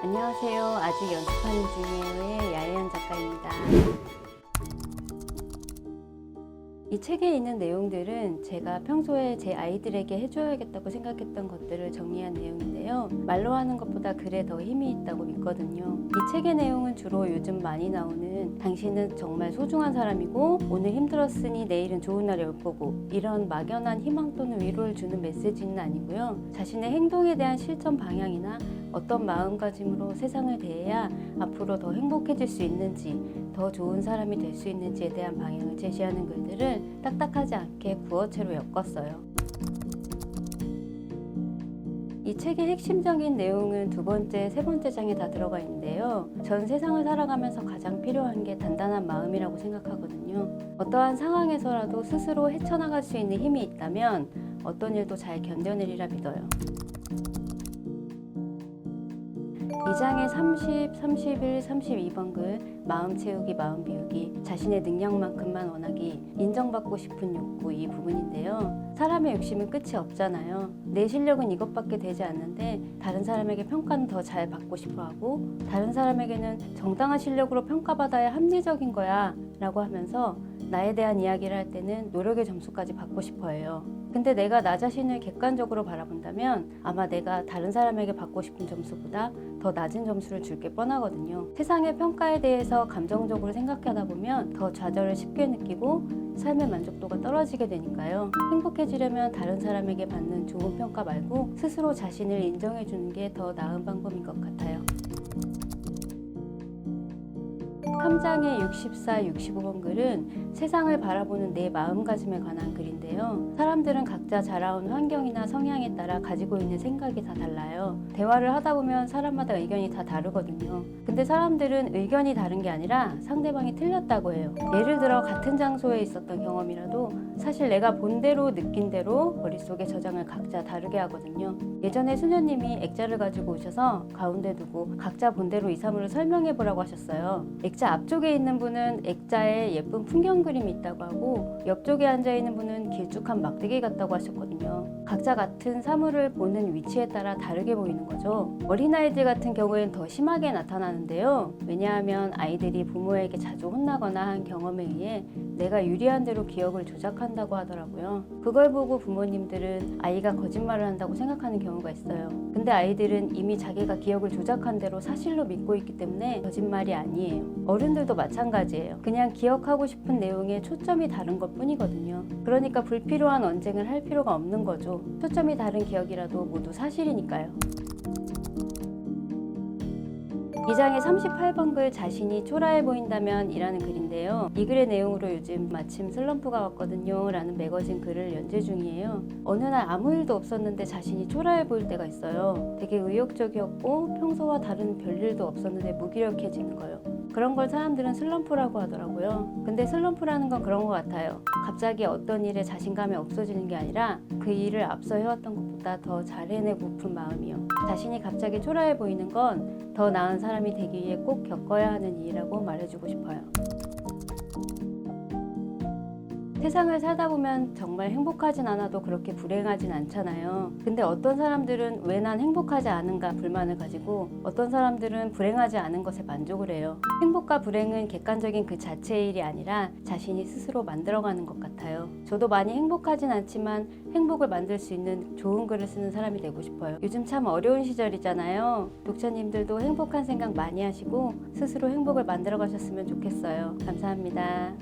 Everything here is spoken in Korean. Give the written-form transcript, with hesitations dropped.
안녕하세요. 아직 연습하는 중이에요의 야예연 작가입니다. 이 책에 있는 내용들은 제가 평소에 제 아이들에게 해줘야겠다고 생각했던 것들을 정리한 내용인데요. 말로 하는 것보다 글에 더 힘이 있다고 믿거든요. 이 책의 내용은 주로 요즘 많이 나오는 당신은 정말 소중한 사람이고 오늘 힘들었으니 내일은 좋은 날이 올 거고 이런 막연한 희망 또는 위로를 주는 메시지는 아니고요. 자신의 행동에 대한 실천 방향이나 어떤 마음가짐으로 세상을 대해야 앞으로 더 행복해질 수 있는지, 더 좋은 사람이 될 수 있는지에 대한 방향을 제시하는 글들을 딱딱하지 않게 구어체로 엮었어요. 이 책의 핵심적인 내용은 두 번째, 세 번째 장에 다 들어가 있는데요. 전 세상을 살아가면서 가장 필요한 게 단단한 마음이라고 생각하거든요. 어떠한 상황에서라도 스스로 헤쳐나갈 수 있는 힘이 있다면 어떤 일도 잘 견뎌내리라 믿어요. 2장의 30, 31, 32번 글 마음 채우기, 마음 비우기, 자신의 능력만큼만 원하기, 인정받고 싶은 욕구 이 부분인데요. 사람의 욕심은 끝이 없잖아요. 내 실력은 이것밖에 되지 않는데 다른 사람에게 평가는 더 잘 받고 싶어 하고 다른 사람에게는 정당한 실력으로 평가받아야 합리적인 거야 라고 하면서 나에 대한 이야기를 할 때는 노력의 점수까지 받고 싶어 해요. 근데 내가 나 자신을 객관적으로 바라본다면 아마 내가 다른 사람에게 받고 싶은 점수보다 더 낮은 점수를 줄 게 뻔하거든요. 세상의 평가에 대해서 감정적으로 생각하다 보면 더 좌절을 쉽게 느끼고 삶의 만족도가 떨어지게 되니까요. 행복해지려면 다른 사람에게 받는 좋은 평가 말고 스스로 자신을 인정해 주는 게 더 나은 방법인 것 같아요. 3장의 64, 65번 글은 세상을 바라보는 내 마음가짐에 관한 글인데요. 사람들은 각자 자라온 환경이나 성향에 따라 가지고 있는 생각이 다 달라요. 대화를 하다 보면 사람마다 의견이 다 다르거든요. 근데 사람들은 의견이 다른 게 아니라 상대방이 틀렸다고 해요. 예를 들어 같은 장소에 있었던 경험이라도 사실 내가 본 대로 느낀 대로 머릿속에 저장을 각자 다르게 하거든요. 예전에 수녀님이 액자를 가지고 오셔서 가운데 두고 각자 본 대로 이 사물을 설명해 보라고 하셨어요. 액자 앞쪽에 있는 분은 액자에 예쁜 풍경 그림이 있다고 하고 옆쪽에 앉아있는 분은 길쭉한 막대기 같다고 하셨거든요. 각자 같은 사물을 보는 위치에 따라 다르게 보이는 거죠. 어린아이들 같은 경우에는 더 심하게 나타나는데요. 왜냐하면 아이들이 부모에게 자주 혼나거나 한 경험에 의해 내가 유리한 대로 기억을 조작한다고 하더라고요. 그걸 보고 부모님들은 아이가 거짓말을 한다고 생각하는 경우가 있어요. 근데 아이들은 이미 자기가 기억을 조작한 대로 사실로 믿고 있기 때문에 거짓말이 아니에요. 어른들도 마찬가지예요. 그냥 기억하고 싶은 내용에 초점이 다른 것 뿐이거든요. 그러니까 불필요한 언쟁을 할 필요가 없는 거죠. 초점이 다른 기억이라도 모두 사실이니까요. 2장의 38번 글 자신이 초라해 보인다면 이라는 글인데요. 이 글의 내용으로 요즘 마침 슬럼프가 왔거든요 라는 매거진 글을 연재 중이에요. 어느 날 아무 일도 없었는데 자신이 초라해 보일 때가 있어요. 되게 의욕적이었고 평소와 다른 별일도 없었는데 무기력해지는 거예요. 그런 걸 사람들은 슬럼프라고 하더라고요. 근데 슬럼프라는 건 그런 것 같아요. 갑자기 어떤 일에 자신감이 없어지는 게 아니라 그 일을 앞서 해왔던 것보다 더 잘 해내고픈 마음이요. 자신이 갑자기 초라해 보이는 건 더 나은 사람이 되기 위해 꼭 겪어야 하는 일이라고 말해주고 싶어요. 세상을 살다 보면 정말 행복하진 않아도 그렇게 불행하진 않잖아요. 근데 어떤 사람들은 왜 난 행복하지 않은가 불만을 가지고 어떤 사람들은 불행하지 않은 것에 만족을 해요. 행복과 불행은 객관적인 그 자체의 일이 아니라 자신이 스스로 만들어가는 것 같아요. 저도 많이 행복하진 않지만 행복을 만들 수 있는 좋은 글을 쓰는 사람이 되고 싶어요. 요즘 참 어려운 시절이잖아요. 독자님들도 행복한 생각 많이 하시고 스스로 행복을 만들어 가셨으면 좋겠어요. 감사합니다.